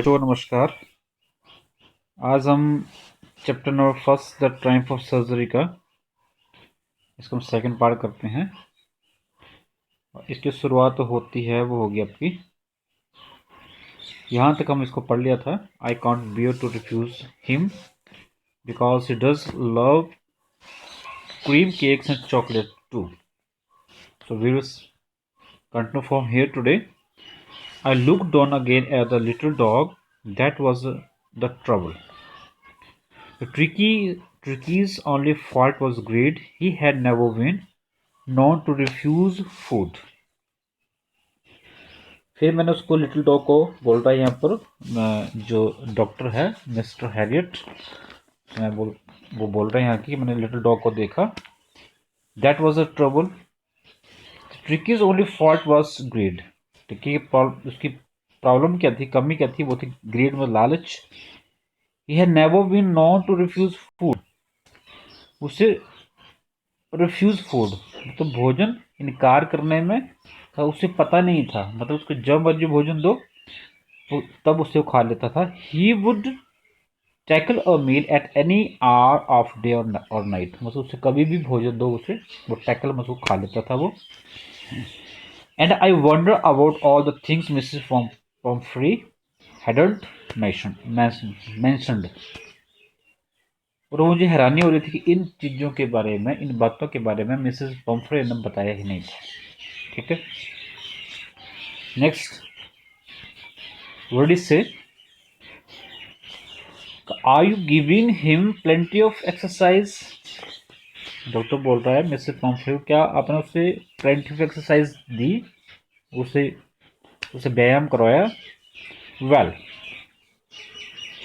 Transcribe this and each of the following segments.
बच्चों नमस्कार। आज हम chapter number first the Triumph of surgery का इसको हम सेकंड पार्ट करते हैं। इसकी शुरुआत होती है वो होगी आपकी, यहाँ तक हम इसको पढ़ लिया था। I can't bear to refuse him because he does love cream cakes and chocolate too. So we will continue from here today. I looked on again at the little dog. That was the trouble. Tricky's only fault was greed. He had never been known to refuse food. फिर मैंने उसको little dog को बोल रहा है यहाँ पर जो डॉक्टर है मिस्टर हैरियट, वो बोल रहे हैं यहाँ की मैंने लिटिल डॉग को देखा। That was a trouble. Tricky's only fault was greed. Tricky उसकी प्रॉब्लम क्या थी, कमी क्या थी, वो थी ग्रीड में लालच। He had never been known to refuse food. उसे रिफ्यूज फूड मतलब भोजन इनकार करने में था, उसे पता नहीं था। मतलब उसको जब मर्जी भोजन दो तब उसे वो खा लेता था। He would tackle a meal at any hour of day और नाइट। मतलब उसे कभी भी भोजन दो उसे वो टैकल मतलब खा लेता था वो। And I wonder about all the things Mrs Pomfrey hadn't mentioned. और मुझे हैरानी हो रही थी कि इन चीज़ों के बारे में, इन बातों के बारे में मिसेस पम्फ्रे ने बताया ही नहीं था। ठीक है, next word is say are you giving him plenty of exercise. Doctor बोल रहा है मिसेस पम्फ्रे, क्या आपने उसे प्लेंटी ऑफ एक्सरसाइज दी, उसे उसे व्यायाम करवाया। Well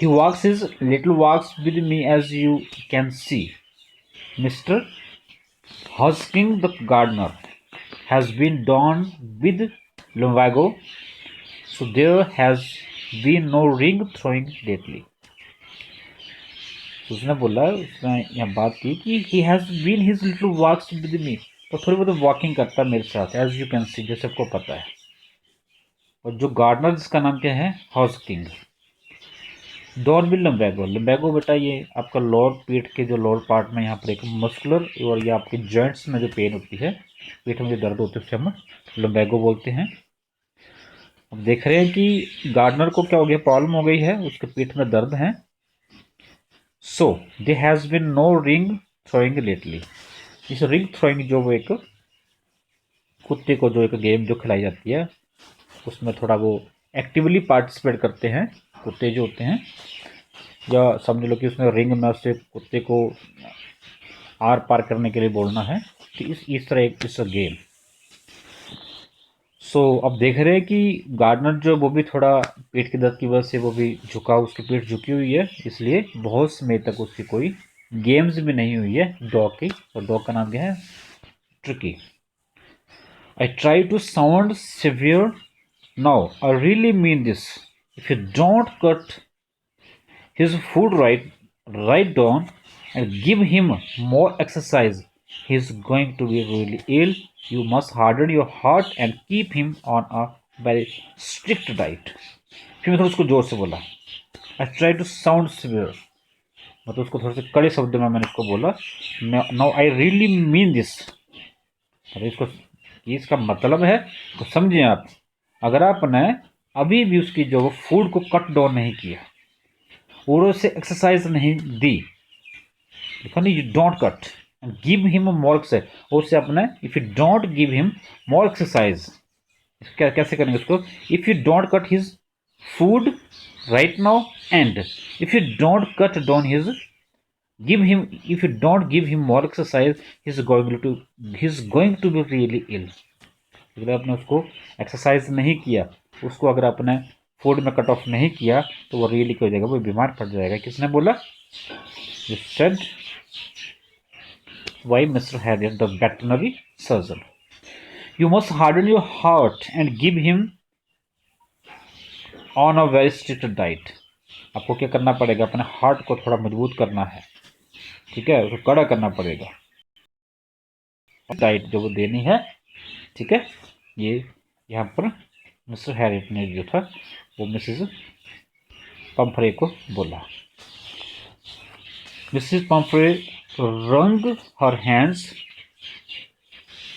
he walks his little walks with me as you can see. Mister Husking the gardener has been done with lumbago, so there has been no ring throwing lately. उसने बोला, उसने यहाँ बात की कि he has been his little walks with me, तो थोड़ी बहुत वॉकिंग करता है मेरे साथ, as you can see, जैसे सबको पता है। और जो गार्डनर जिसका नाम क्या है, हॉस्किंग। Don will लम्बैगो। लम्बैगो बेटा ये आपका लोअर पीठ के जो लोअर पार्ट में यहाँ पर एक मस्कुलर और ये आपके जॉइंट्स में जो पेन होती है, पीठ में जो दर्द होती है, उसे हम लम्बैगो बोलते हैं। अब देख रहे हैं कि गार्डनर को क्या हो गया, प्रॉब्लम हो गई है, उसके पीठ में दर्द है। So they has been no ring throwing lately. इस रिंग थ्रोइंग जो वो एक कुत्ते को जो एक गेम जो खिलाई जाती है, उसमें थोड़ा वो एक्टिवली पार्टिसिपेट करते हैं कुत्ते जो होते हैं, या समझ लो कि उसमें रिंग में उससे कुत्ते को आर पार करने के लिए बोलना है, तो इस तरह एक इस गेम। सो अब देख रहे हैं कि गार्डनर जो वो भी थोड़ा पेट के दर्द की वजह से वो भी झुका, उसकी पीठ झुकी हुई है, इसलिए बहुत समय तक उसकी कोई गेम्स भी नहीं हुई है डॉग की। और डॉग का नाम क्या है, Tricky. I try to sound severe now, I really mean this. If you don't cut his food right down and give him more exercise, he is going to be really ill. You must harden your heart and keep him on a very strict diet. फिर मैं थोड़ा उसको जोर से बोला, I try to sound severe, मतलब उसको थोड़े से कड़े शब्द में मैंने उसको बोला, now I really mean this. अरे इसको इसका मतलब है तो समझिए आप, अगर आपने अभी भी उसकी जो फूड को कट डाउन नहीं किया और उसे एक्सरसाइज नहीं दी, देखो नहीं, you don't cut and give him more exercise, और उसे अपने if you don't give him more exercise, कैसे करेंगे उसको, if you don't cut his food right now and if you don't cut down his give him, if you don't give him more exercise, he is going to be really ill. अगर आपने उसको exercise नहीं किया, उसको अगर आपने food में cut off नहीं किया, तो वो रियली क्या हो जाएगा, वो बीमार पड़ जाएगा। किसने बोला, You said why Mr. Harriet, the veterinary surgeon. You must harden your heart and give him on a very strict diet. आपको क्या करना पड़ेगा, अपने हार्ट को थोड़ा मजबूत करना है, ठीक है, उसको कड़ा करना पड़ेगा, डाइट जो वो देनी है। ठीक है, ये यहाँ पर मिस्टर हैरिट ने जो था वो मिसेस पम्फ्रे को बोला। Mrs Pomfrey wrung her hands.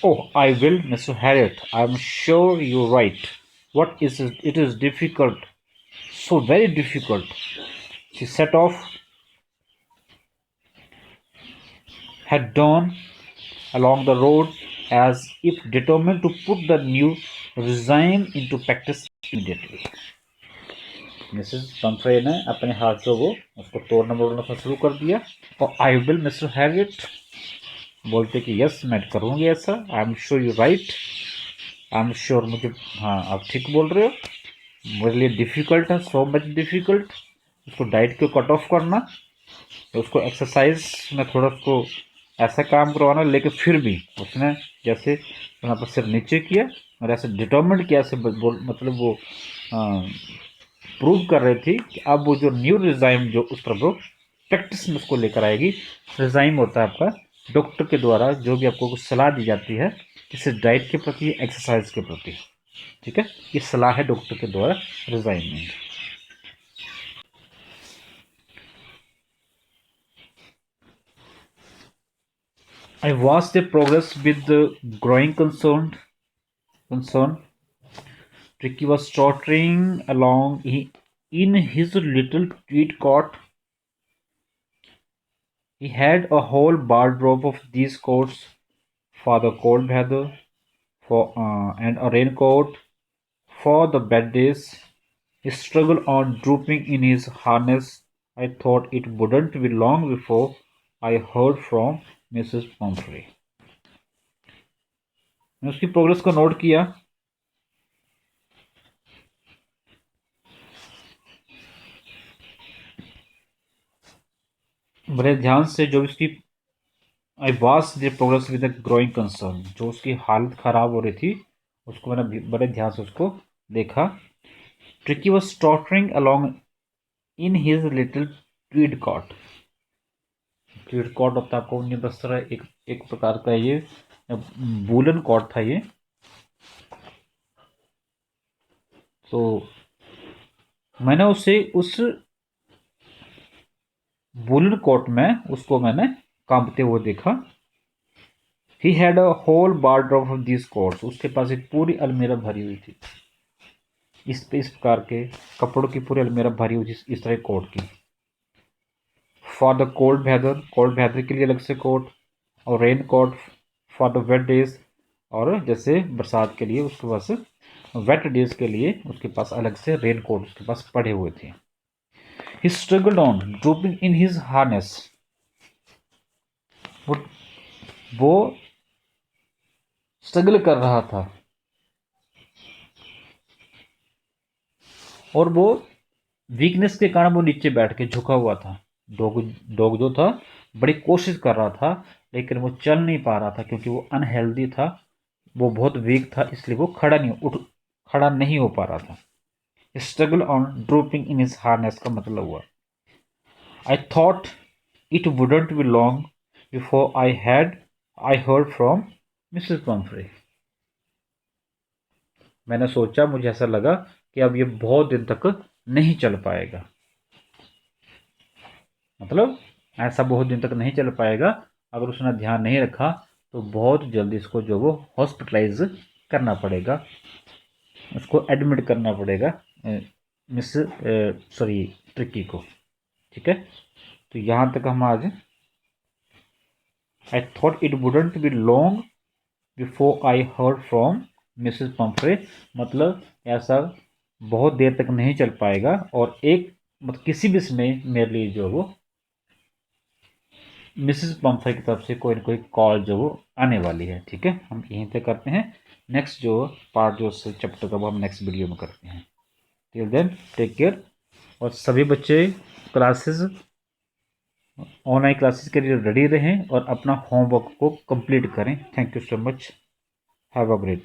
Oh, I will, Mr. Harriet. I am sure you're right. What is it? It is difficult, so very difficult. She set off, had gone along the road as if determined to put the new regime into practice immediately. Mrs Pomfrey ने अपने हाथों को उसको तोड़ना मोड़ना शुरू कर दिया और आई विल मिस्टर हैरियट बोलते कि यस मैं करूँगी ऐसा। I am sure you right. I am sure मुझे, हाँ आप ठीक बोल रहे हो। मेरे लिए डिफ़िकल्ट है, सो मच डिफ़िकल्ट उसको डाइट को कट ऑफ करना, उसको एक्सरसाइज में थोड़ा उसको ऐसा काम करवाना। लेकिन फिर भी उसने जैसे यहाँ पर सिर नीचे किया और ऐसे डिटर्मिनेड किया, ऐसे मतलब वो प्रूव कर रही थी कि अब वो जो न्यू रिजाइम जो उस पर वो प्रैक्टिस में उसको लेकर आएगी। रिजाइम होता है आपका डॉक्टर के द्वारा जो भी आपको कुछ सलाह दी जाती है, किसी डाइट के प्रति, एक्सरसाइज के प्रति, ठीक है, ये सलाह है डॉक्टर के द्वारा रिजाइम में। I watched the progress with the growing concern. Ricky was tottering along in his little tweed coat. He had a whole wardrobe of these coats for the cold weather, and a raincoat for the bad days. He struggled on, drooping in his harness. I thought it wouldn't be long before I heard from Mrs. Pumphrey. मैंने उसकी progress को note किया। बड़े ध्यान से जो उसकी I watch the progress with growing concern, जो उसकी हालत ख़राब हो रही थी उसको मैंने बड़े ध्यान से उसको देखा। Tricki was stottering along in his little tweed coat. Tweed coat होता है आपको नहीं बस तरह एक प्रकार का ये वूलन कॉट था ये। तो मैंने उसे उस वूलन कोट में उसको मैंने कांपते हुए देखा। He had a whole wardrobe of this coats. उसके पास एक पूरी अलमीरा भरी हुई थी, इस प्रकार के कपड़ों की पूरी अलमीरा भरी हुई थी इस तरह कोट की। फॉर द कोल्ड वेदर के लिए अलग से कोट, और rain coat for the wet days, और जैसे बरसात के लिए उसके पास वेट डेज के लिए उसके पास अलग से रेन कोट उसके पास पड़े हुए थे। He struggled on, drooping in his harness. वो स्ट्रगल कर रहा था और वो वीकनेस के कारण वो नीचे बैठ के झुका हुआ था। डॉग जो था बड़ी कोशिश कर रहा था लेकिन वो चल नहीं पा रहा था क्योंकि वो अनहेल्दी था, वो बहुत वीक था, इसलिए वो खड़ा नहीं हो पा रहा था। Struggle on drooping in his harness का मतलब हुआ I thought it wouldn't be long before I heard from Mrs Pumphrey. मैंने सोचा, मुझे ऐसा लगा कि अब ये बहुत दिन तक नहीं चल पाएगा, मतलब ऐसा बहुत दिन तक नहीं चल पाएगा। अगर उसने ध्यान नहीं रखा तो बहुत जल्दी इसको जो वो हॉस्पिटलाइज करना पड़ेगा, उसको एडमिट करना पड़ेगा ट्रिकी को, ठीक है। तो यहाँ तक हम आज आई thought it wouldn't be long before I heard from Mrs Pomfrey, मतलब ऐसा बहुत देर तक नहीं चल पाएगा और एक मतलब किसी भी समय मेरे लिए जो वो मिसेस पम्फ्रे की तरफ से कोई ना कोई कॉल जो वो आने वाली है, ठीक है। हम यहीं पे करते हैं, नेक्स्ट जो पार्ट जो चैप्टर का वो हम नेक्स्ट वीडियो में करते हैं। Till then take care. और सभी बच्चे क्लासेस ऑनलाइन क्लासेस के लिए रेडी रहें और अपना होमवर्क को कंप्लीट करें। Thank you so much, have a great time.